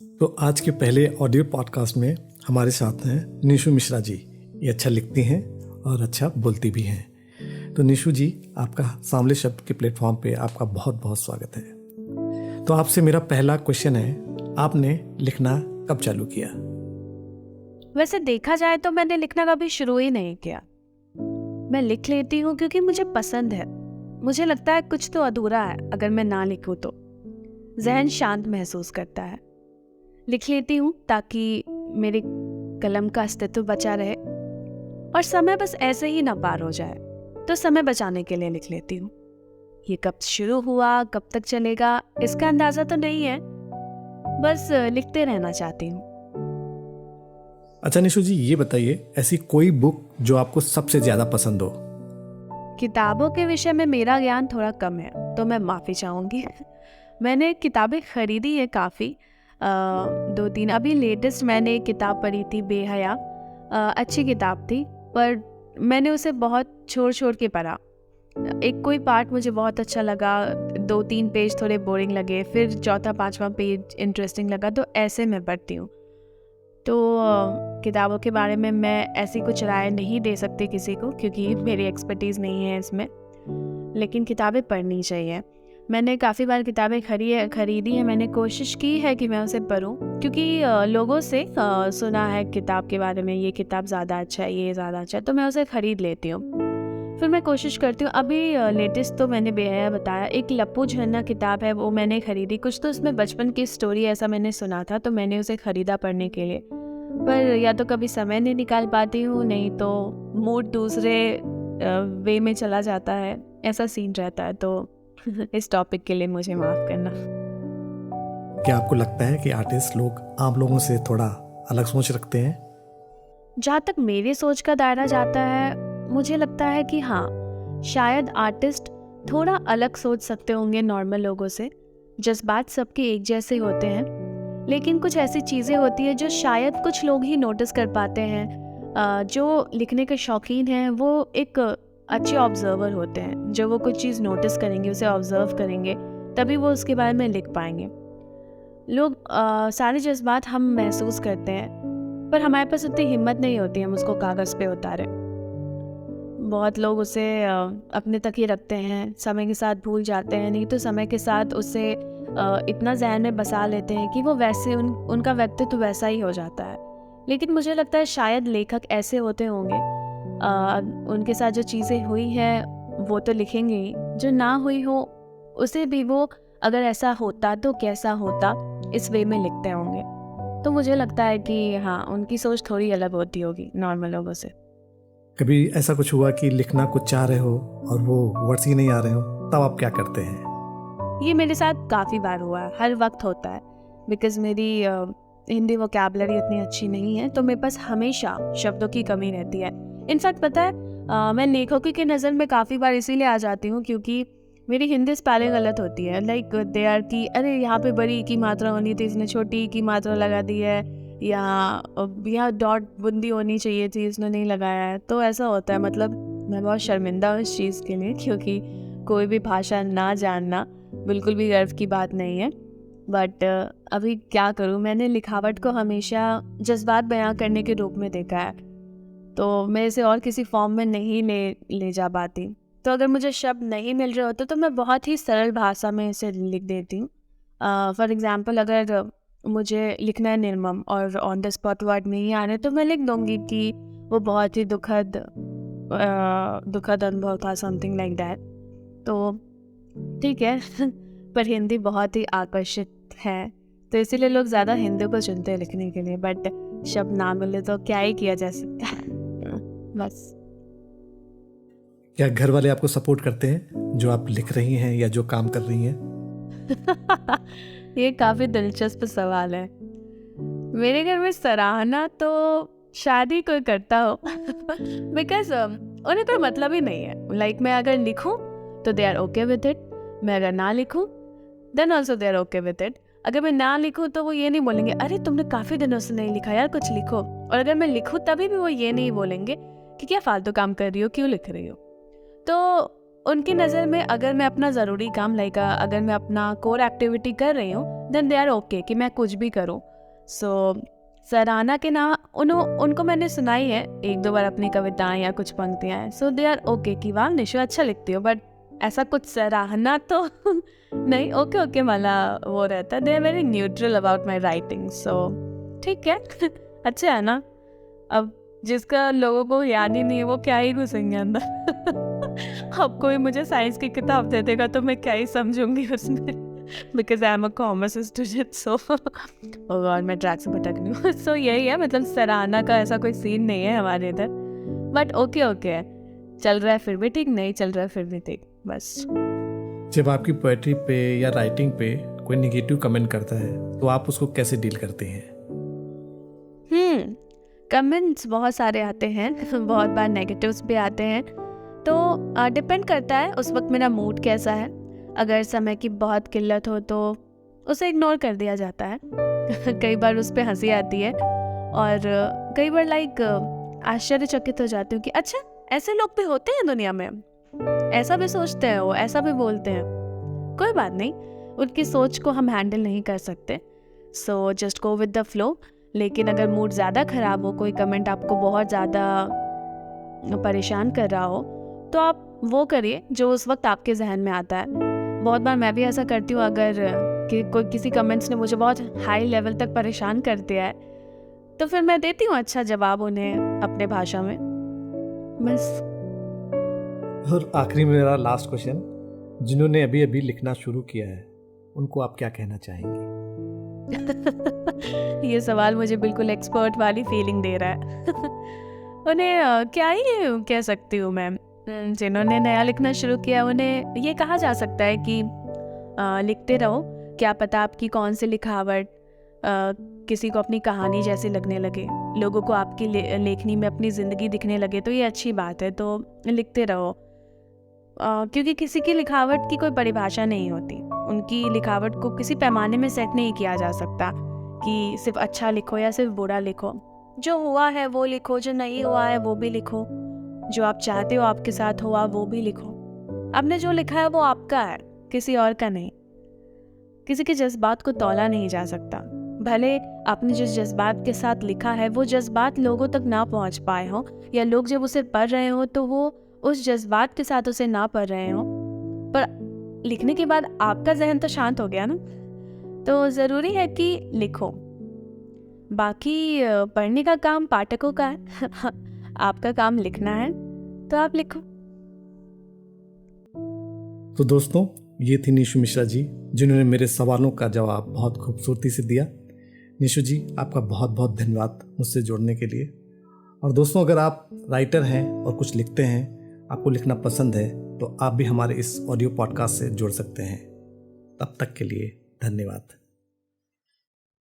तो आज के पहले ऑडियो पॉडकास्ट में हमारे साथ हैं निशु मिश्रा जी। ये अच्छा लिखती हैं और अच्छा बोलती भी हैं। तो निशु जी, आपका सांवले शब्द के प्लेटफॉर्म पे आपका बहुत बहुत स्वागत है। तो आपसे मेरा पहला क्वेश्चन है, आपने लिखना कब चालू किया? वैसे देखा जाए तो मैंने लिखना कभी शुरू ही नहीं किया। मैं लिख लेती हूँ क्योंकि मुझे पसंद है। मुझे लगता है कुछ तो अधूरा है अगर मैं ना लिखूँ तो। जहन शांत महसूस करता है। लिख लेती हूँ ताकि मेरे कलम का अस्तित्व बचा रहे और समय बस ऐसे ही ना पार हो जाए, तो समय बचाने के लिए लिख लेती हूँ। ये कब शुरू हुआ, कब तक चलेगा, इसका अंदाजा तो नहीं है, बस लिखते रहना चाहती हूँ। अच्छा निशु जी, ये बताइए ऐसी कोई बुक जो आपको सबसे ज़्यादा पसंद हो? किताबों के विषय में मेरा ज्ञान थोड़ा कम है, तो मैं माफ़ी चाहूँगी। मैंने किताबें खरीदी है काफ़ी, 2-3। अभी लेटेस्ट मैंने एक किताब पढ़ी थी, बेहया। अच्छी किताब थी, पर मैंने उसे बहुत छोड़ के पढ़ा। एक कोई पार्ट मुझे बहुत अच्छा लगा, 2-3 पेज थोड़े बोरिंग लगे, फिर चौथा 5वां पेज इंटरेस्टिंग लगा, तो ऐसे मैं पढ़ती हूँ। तो किताबों के बारे में मैं ऐसी कुछ राय नहीं दे सकती किसी को, क्योंकि मेरी एक्सपर्टीज़ नहीं है इसमें। लेकिन किताबें पढ़नी चाहिए। मैंने काफ़ी बार किताबें खरीदी है। मैंने कोशिश की है कि मैं उसे पढूं, क्योंकि लोगों से सुना है किताब के बारे में, ये किताब ज़्यादा अच्छा है, ये ज़्यादा अच्छा है, तो मैं उसे ख़रीद लेती हूँ। फिर मैं कोशिश करती हूँ। अभी लेटेस्ट तो मैंने बेहया बताया, एक लप्पू झरना किताब है, वो मैंने ख़रीदी। कुछ तो उसमें बचपन की स्टोरी ऐसा मैंने सुना था, तो मैंने उसे ख़रीदा पढ़ने के लिए। पर या तो कभी समय नहीं निकाल पाती हूँ, नहीं तो मूड दूसरे वे में चला जाता है, ऐसा सीन रहता है। तो इस टॉपिक के लिए मुझे माफ़ करना। क्या आपको लगता है कि आर्टिस्ट लोग आम लोगों से थोड़ा अलग सोच रखते हैं? जहाँ तक मेरी सोच का दायरा जाता है, मुझे लगता है कि हाँ, शायद आर्टिस्ट थोड़ा अलग सोच सकते होंगे नॉर्मल लोगों से। जज्बात सबके एक जैसे होते हैं, लेकिन कुछ ऐसी चीज़ें होती हैं जो शायद कुछ लोग ही नोटिस कर पाते हैं। जो लिखने के शौकीन हैं, वो एक अच्छे ऑब्जर्वर होते हैं। जो वो कुछ चीज़ नोटिस करेंगे, उसे ऑब्जर्व करेंगे, तभी वो उसके बारे में लिख पाएंगे। लोग सारे जज्बात हम महसूस करते हैं, पर हमारे पास उतनी हिम्मत नहीं होती हम उसको कागज़ पे उतारें। बहुत लोग उसे अपने तक ही रखते हैं, समय के साथ भूल जाते हैं, नहीं तो समय के साथ उसे इतना ज़हन में बसा लेते हैं कि वो वैसे उनका व्यक्तित्व वैसा ही हो जाता है। लेकिन मुझे लगता है शायद लेखक ऐसे होते होंगे, उनके साथ जो चीज़ें हुई हैं वो तो लिखेंगे ही, जो ना हुई हो उसे भी वो अगर ऐसा होता तो कैसा होता, इस वे में लिखते होंगे। तो मुझे लगता है कि हाँ, उनकी सोच थोड़ी अलग होती होगी नॉर्मल लोगों से। कभी ऐसा कुछ हुआ कि लिखना कुछ चाह रहे हो और वो वर्ड्स ही नहीं आ रहे हो, तब आप क्या करते हैं? ये मेरे साथ काफ़ी बार हुआ है, हर वक्त होता है। बिकॉज़ मेरी हिंदी वोकैबुलरी इतनी अच्छी नहीं है, तो मेरे पास हमेशा शब्दों की कमी रहती है। इनफैक्ट पता है, मैं लेखकों की नज़र में काफ़ी बार इसीलिए आ जाती हूँ क्योंकि मेरी हिंदी स्पेलिंग गलत होती है। लाइक दे आर की अरे यहाँ पे बड़ी ई की मात्रा होनी थी, इसने छोटी ई की मात्रा लगा दी है, या यहाँ डॉट बूंदी होनी चाहिए थी, इसने नहीं लगाया है। तो ऐसा होता है। मतलब मैं बहुत शर्मिंदा हूँ इस चीज़ के लिए, क्योंकि कोई भी भाषा ना जानना बिल्कुल भी गर्व की बात नहीं है। बट अभी क्या करूँ, मैंने लिखावट को हमेशा जज्बात बयां करने के रूप में देखा है, तो मैं इसे और किसी फॉर्म में नहीं ले जा पाती। तो अगर मुझे शब्द नहीं मिल रहे होते तो मैं बहुत ही सरल भाषा में इसे लिख देती हूँ। फॉर एग्ज़ाम्पल, अगर मुझे लिखना है निर्मम और ऑन द स्पॉट वर्ड नहीं आ रहे, तो मैं लिख दूँगी कि वो बहुत ही दुखद अनुभव था, समथिंग लाइक दैट। तो ठीक है। पर हिंदी बहुत ही आकर्षित है, तो इसीलिए लोग ज़्यादा हिंदी को चुनते हैं लिखने के लिए। बट शब्द ना मिले तो क्या ही किया जा सकता है। बस। क्या घर वाले आपको सपोर्ट करते हैं जो आप लिख रही हैं या जो काम कर रही हैं? ये काफ़ी दिलचस्प सवाल है। मेरे घर में सराहना तो शायद ही कोई करता हो। बिकॉज उन्हें कोई मतलब ही नहीं है। लाइक मैं अगर लिखूं तो they are okay with it, मैं अगर ना लिखूं then also they are okay with it. अगर मैं ना लिखूं तो वो ये नहीं बोलेंगे अरे तुमने काफ़ी दिनों से नहीं लिखा यार, कुछ लिखो। और अगर मैं लिखूं तभी भी वो ये नहीं बोलेंगे कि क्या फालतू काम कर रही हो, क्यों लिख रही हो। तो उनकी नज़र में अगर मैं अपना ज़रूरी काम अगर मैं अपना कोर एक्टिविटी कर रही हूँ देन दे आर ओके कि मैं कुछ भी करूँ। सो सराहना के ना उनको मैंने सुनाई है 1-2 बार अपनी कविताएं या कुछ पंक्तियां हैं। सो दे आर ओके कि वाह निशु अच्छा लिखती हो, बट ऐसा कुछ सराहना तो नहीं। ओके ओके वाला वो रहता है। They are very neutral about my writing. So ठीक है अच्छा है ना। अब जिसका लोगों को याद ही नहीं है वो क्या ही घुसेंगे अंदर। अब कोई मुझे साइंस की किताब दे देगा तो मैं क्या ही समझूंगी उसमें, because I am a commerce student. So और मैं ट्रैक से भटक रही हूँ। सो यही है, मतलब सराहना का ऐसा कोई सीन नहीं है हमारे इधर, बट ओके ओके चल रहा है फिर भी ठीक, नहीं चल रहा है फिर भी ठीक, बस। जब आपकी पोएट्री पे या राइटिंग पे कोई निगेटिव कमेंट करता है तो आप उसको कैसे डील करते हैं? कमेंट्स बहुत सारे आते हैं बहुत बार नेगेटिव्स भी आते हैं, तो डिपेंड करता है उस वक्त मेरा मूड कैसा है। अगर समय की बहुत किल्लत हो तो उसे इग्नोर कर दिया जाता है। कई बार उस पर हंसी आती है और कई बार आश्चर्यचकित हो जाती हूँ कि अच्छा ऐसे लोग भी होते हैं दुनिया में, ऐसा भी सोचते हैं वो, ऐसा भी बोलते हैं। कोई बात नहीं, उनकी सोच को हम हैंडल नहीं कर सकते। So just go with the flow. लेकिन अगर मूड ज़्यादा ख़राब हो, कोई कमेंट आपको बहुत ज़्यादा परेशान कर रहा हो, तो आप वो करिए जो उस वक्त आपके जहन में आता है। बहुत बार मैं भी ऐसा करती हूँ, अगर किसी कमेंट्स ने मुझे बहुत हाई लेवल तक परेशान कर दिया है तो फिर मैं देती हूँ अच्छा जवाब उन्हें अपने भाषा में, बस। और आखिरी में मेरा लास्ट क्वेश्चन, जिन्होंने अभी अभी लिखना शुरू किया है उनको आप क्या कहना चाहेंगे? ये सवाल मुझे बिल्कुल एक्सपर्ट वाली फीलिंग दे रहा है। उन्हें क्या ही कह सकती हूँ मैं। जिन्होंने नया लिखना शुरू किया उन्हें ये कहा जा सकता है कि लिखते रहो, क्या पता आपकी कौन सी लिखावट किसी को अपनी कहानी जैसी लगने लगे, लोगों को आपकी लेखनी में अपनी ज़िंदगी दिखने लगे, तो ये अच्छी बात है। तो लिखते रहो, क्योंकि किसी की लिखावट की कोई परिभाषा नहीं होती। उनकी लिखावट को किसी पैमाने में सेट नहीं किया जा सकता कि सिर्फ अच्छा लिखो या सिर्फ बुरा लिखो। जो हुआ है वो लिखो, जो नहीं हुआ है वो भी लिखो, जो आप चाहते हो आपके साथ हुआ वो भी लिखो। आपने जो लिखा है वो आपका है, किसी और का नहीं। किसी के जज्बात को तौला नहीं जा सकता। भले आपने जिस जज्बात के साथ लिखा है वो जज्बात लोगों तक ना पहुंच पाए हों, या लोग जब उसे पढ़ रहे हो तो वो उस जज्बात के साथ उसे ना पढ़ रहे हों, पर लिखने के बाद आपका जहन तो शांत हो गया ना। तो ज़रूरी है कि लिखो। बाकी पढ़ने का काम पाठकों का है। आपका काम लिखना है तो आप लिखो। तो दोस्तों, ये थी निशु मिश्रा जी, जिन्होंने मेरे सवालों का जवाब बहुत खूबसूरती से दिया। निशु जी, आपका बहुत बहुत धन्यवाद मुझसे जुड़ने के लिए। और दोस्तों, अगर आप राइटर हैं और कुछ लिखते हैं, आपको लिखना पसंद है, तो आप भी हमारे इस ऑडियो पॉडकास्ट से जुड़ सकते हैं। तब तक के लिए धन्यवाद।